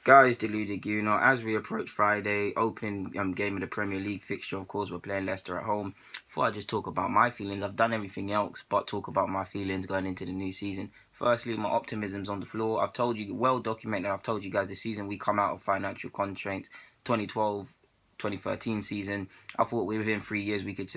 Guys, deluded you know, as we approach Friday, opening game of the Premier League fixture, of course, we're playing Leicester at home. Before I just talk about my feelings, I've done everything else but talk about my feelings going into the new season. Firstly, my optimism's on the floor. I've told you, well documented, I've told you guys this season we come out of financial constraints. 2012 2013 season, I thought within 3 years we could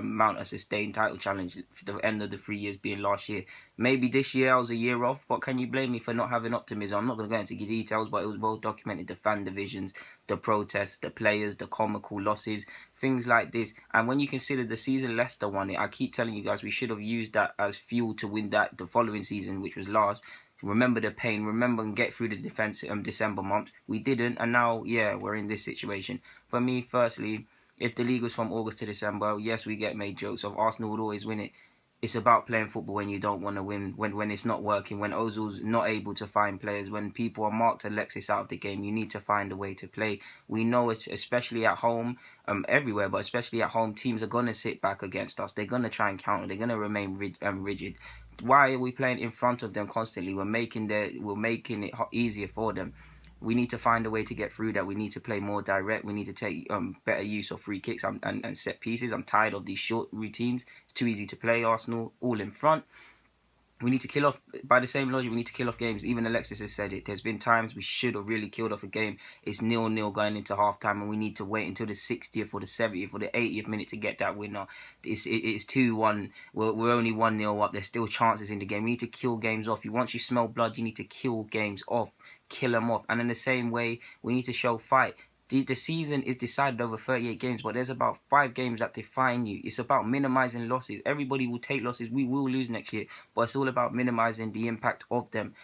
mount a sustained title challenge, for the end of the 3 years being last year. Maybe this year I was a year off, but can you blame me for not having optimism? I'm not going to go into details, but it was well documented, the fan divisions, the protests, the players, the comical losses, things like this. And when you consider the season Leicester won it, I keep telling you guys we should have used that as fuel to win that the following season, which was last. Remember the pain, remember and get through the defense December months. We didn't, and now, yeah, we're in this situation. For me, firstly, if the league was from August to December, yes, we get made jokes of Arsenal would always win it. It's about playing football when you don't want to win, when it's not working, when Ozil's not able to find players, when people are marked Alexis out of the game. You need to find a way to play. We know it, especially at home, everywhere, but especially at home, teams are gonna sit back against us. They're gonna try and counter. They're gonna remain rigid. Why are we playing in front of them constantly? We're making it easier for them. We need to find a way to get through that. We need to play more direct. We need to take better use of free kicks and set pieces. I'm tired of these short routines. It's too easy to play Arsenal all in front. We need to kill off, by the same logic, we need to kill off games. Even Alexis has said it. There's been times we should have really killed off a game. It's 0-0 going into half-time, and we need to wait until the 60th or the 70th or the 80th minute to get that winner. It's 2-1. We're only 1-0 up. There's still chances in the game. We need to kill games off. Once you smell blood, you need to kill games off. Kill them off. And in the same way, we need to show fight. The season is decided over 38 games, but there's about 5 games that define you. It's about minimizing losses. Everybody will take losses. We will lose next year, but it's all about minimizing the impact of them.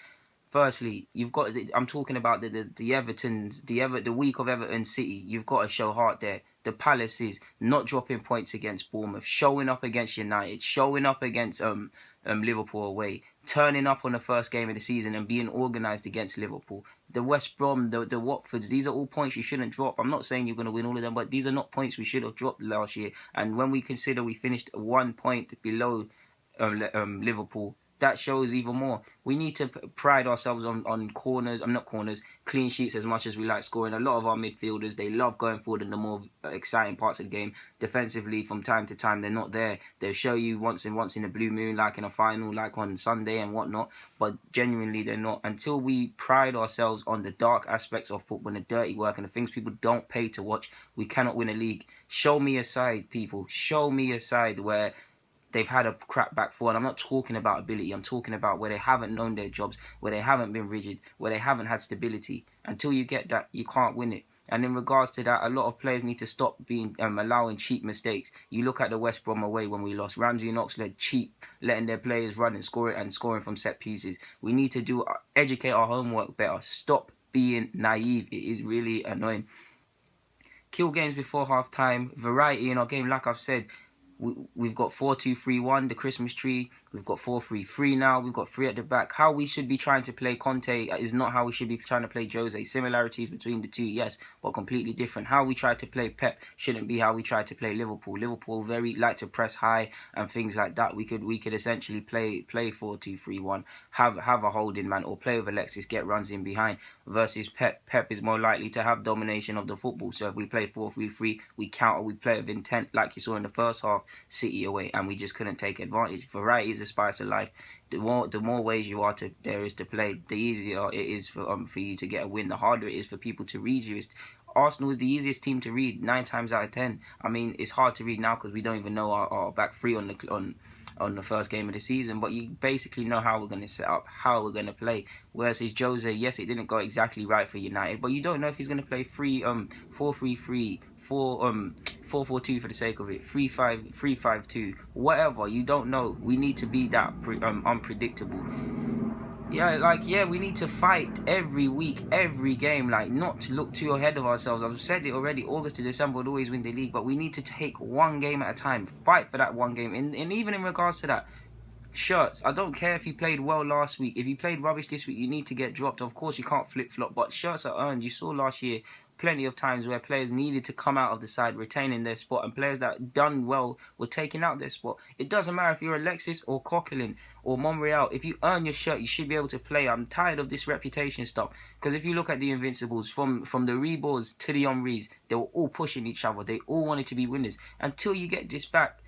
Firstly, you've got. I'm talking about the Evertons, the week of Everton City. You've got to show heart there. The Palace is not dropping points against Bournemouth, showing up against United, showing up against Liverpool away, turning up on the first game of the season and being organised against Liverpool. The West Brom, the Watfords, these are all points you shouldn't drop. I'm not saying you're going to win all of them, but these are not points we should have dropped last year. And when we consider we finished 1 point below Liverpool, that shows even more. We need to pride ourselves on corners, not corners, clean sheets as much as we like scoring. A lot of our midfielders, they love going forward in the more exciting parts of the game. Defensively, from time to time, they're not there. They'll show you once in a blue moon, like in a final, like on Sunday and whatnot, but genuinely they're not. Until we pride ourselves on the dark aspects of football and the dirty work and the things people don't pay to watch, we cannot win a league. Show me a side, people. Show me a side where they've had a crap back four, and I'm not talking about ability. I'm talking about where they haven't known their jobs, where they haven't been rigid, where they haven't had stability. Until you get that, you can't win it. And in regards to that, a lot of players need to stop being allowing cheap mistakes. You look at the West Brom away when we lost. Ramsey and Oxlade cheap, letting their players run and scoring from set pieces. We need to educate our homework better. Stop being naive. It is really annoying. Kill games before half time. Variety in our game, like I've said. We've got 4-2-3-1, the Christmas tree. We've got 4-3-3 now. We've got 3 at the back. How we should be trying to play Conte is not how we should be trying to play Jose. Similarities between the two, yes, but completely different. How we try to play Pep shouldn't be how we try to play Liverpool. Liverpool very like to press high and things like that. We could essentially play 4-2-3-1, have a holding man or play with Alexis, get runs in behind. Versus Pep. Pep is more likely to have domination of the football. So if we play 4-3-3, we counter, we play with intent like you saw in the first half. City away, and we just couldn't take advantage. Variety is the spice of life. The more ways there is to play, the easier it is for you to get a win. The harder it is for people to read you. Arsenal is the easiest team to read 9 times out of 10. I mean, it's hard to read now because we don't even know our back three on the first game of the season, but you basically know how we're going to set up, how we're going to play. Whereas Jose, yes, it didn't go exactly right for United, but you don't know if he's going to play 4-3-3, 4-4-2 for the sake of it, 3-5-2, whatever. You don't know. We need to be that unpredictable. We need to fight every week, every game, not to look too ahead of ourselves. I've said it already, August to December would always win the league, but we need to take one game at a time, fight for that one game. And even in regards to that, shirts, I don't care if you played well last week. If you played rubbish this week, you need to get dropped. Of course, you can't flip-flop, but shirts are earned. You saw last year plenty of times where players needed to come out of the side retaining their spot, and players that done well were taking out their spot. It doesn't matter if you're Alexis or Coquelin or Monreal. If you earn your shirt, you should be able to play. I'm tired of this reputation stuff, because if you look at the Invincibles, from the Reborns to the Henrys, they were all pushing each other. They all wanted to be winners. Until you get this back,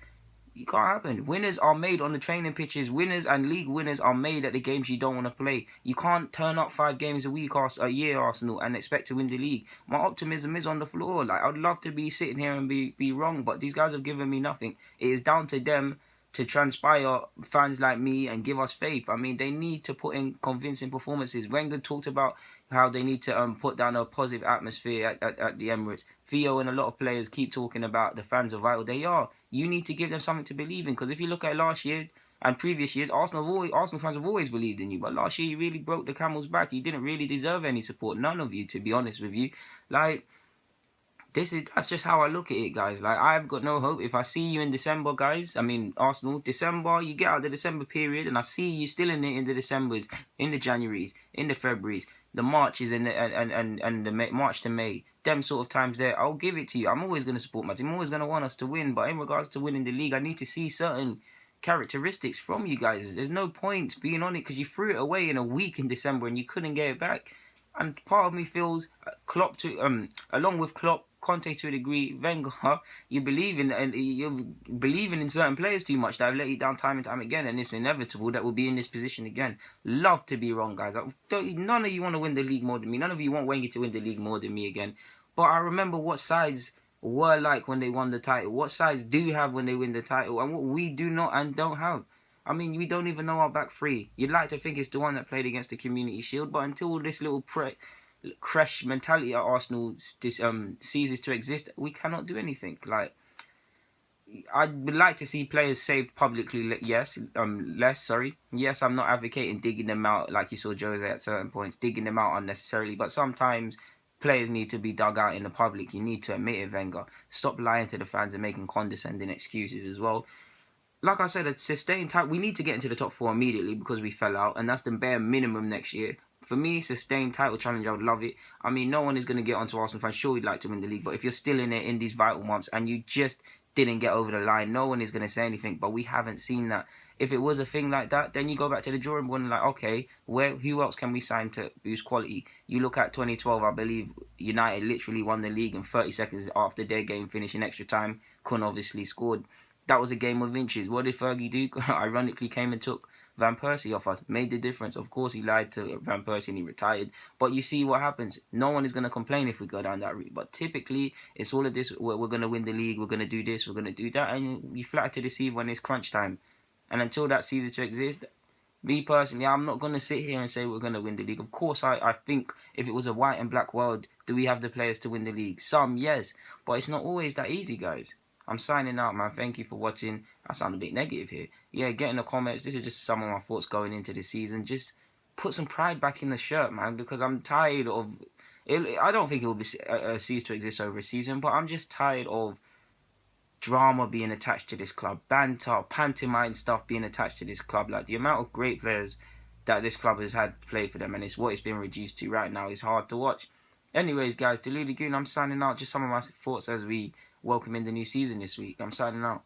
it can't happen. Winners are made on the training pitches. Winners and league winners are made at the games you don't want to play. You can't turn up 5 games a year, Arsenal, and expect to win the league. My optimism is on the floor. Like, I'd love to be sitting here and be wrong, but these guys have given me nothing. It is down to them to transpire fans like me and give us faith. I mean, they need to put in convincing performances. Wenger talked about how they need to put down a positive atmosphere at the Emirates. Theo and a lot of players keep talking about the fans are vital. They are. You need to give them something to believe in, because if you look at last year and previous years, Arsenal fans have always believed in you. But last year, you really broke the camel's back. You didn't really deserve any support. None of you, to be honest with you. Like, that's just how I look at it, guys. Like, I've got no hope. If I see you in December, guys, I mean, Arsenal, December, you get out the December period, and I see you still in the Decembers, in the Januaries, in the Februaries, the Marches, and the March to May, them sort of times there, I'll give it to you. I'm always going to support my team. I'm always going to want us to win. But in regards to winning the league, I need to see certain characteristics from you guys. There's no point being on it, because you threw it away in a week in December and you couldn't get it back. And part of me feels along with Klopp, Conte to a degree, Wenger, you're believing in certain players too much that have let you down time and time again, and it's inevitable that we'll be in this position again. Love to be wrong, guys. None of you want to win the league more than me. None of you want Wenger to win the league more than me again. But I remember what sides were like when they won the title, what sides do have when they win the title, and what we do not and don't have. I mean, we don't even know our back three. You'd like to think it's the one that played against the Community Shield, but until this little crash mentality at Arsenal ceases to exist, we cannot do anything. Like, I would like to see players saved publicly. Yes, Yes, I'm not advocating digging them out like you saw Jose at certain points, digging them out unnecessarily. But sometimes players need to be dug out in the public. You need to admit it, Wenger. Stop lying to the fans and making condescending excuses as well. Like I said, a sustained title. We need to get into the top 4 immediately because we fell out, and that's the bare minimum next year. For me, sustained title challenge, I would love it. I mean, no one is going to get onto Arsenal fans. Sure, we'd like to win the league, but if you're still in it in these vital months and you just didn't get over the line, no one is going to say anything. But we haven't seen that. If it was a thing like that, then you go back to the drawing board and like, okay, who else can we sign to boost quality? You look at 2012, I believe United literally won the league in 30 seconds after their game finished in extra time. Kun obviously scored. That was a game of inches. What did Fergie do? Ironically, came and took Van Persie off us. Made the difference. Of course, he lied to Van Persie and he retired. But you see what happens. No one is going to complain if we go down that route. But typically, it's all of this. We're going to win the league. We're going to do this. We're going to do that. And you flatter to deceive when it's crunch time. And until that ceases to exist, me personally, I'm not going to sit here and say we're going to win the league. Of course, I think if it was a white and black world, do we have the players to win the league? Some, yes. But it's not always that easy, guys. I'm signing out, man. Thank you for watching. I sound a bit negative here. Yeah, get in the comments. This is just some of my thoughts going into the season. Just put some pride back in the shirt, man, because I'm tired of it. I don't think it will cease to exist over a season, but I'm just tired of drama being attached to this club. Banter, pantomime stuff being attached to this club. Like, the amount of great players that this club has had play for them, and it's what it's been reduced to right now, is hard to watch. Anyways, guys, Delulu Goon, I'm signing out. Just some of my thoughts as we welcome in the new season this week. I'm signing out.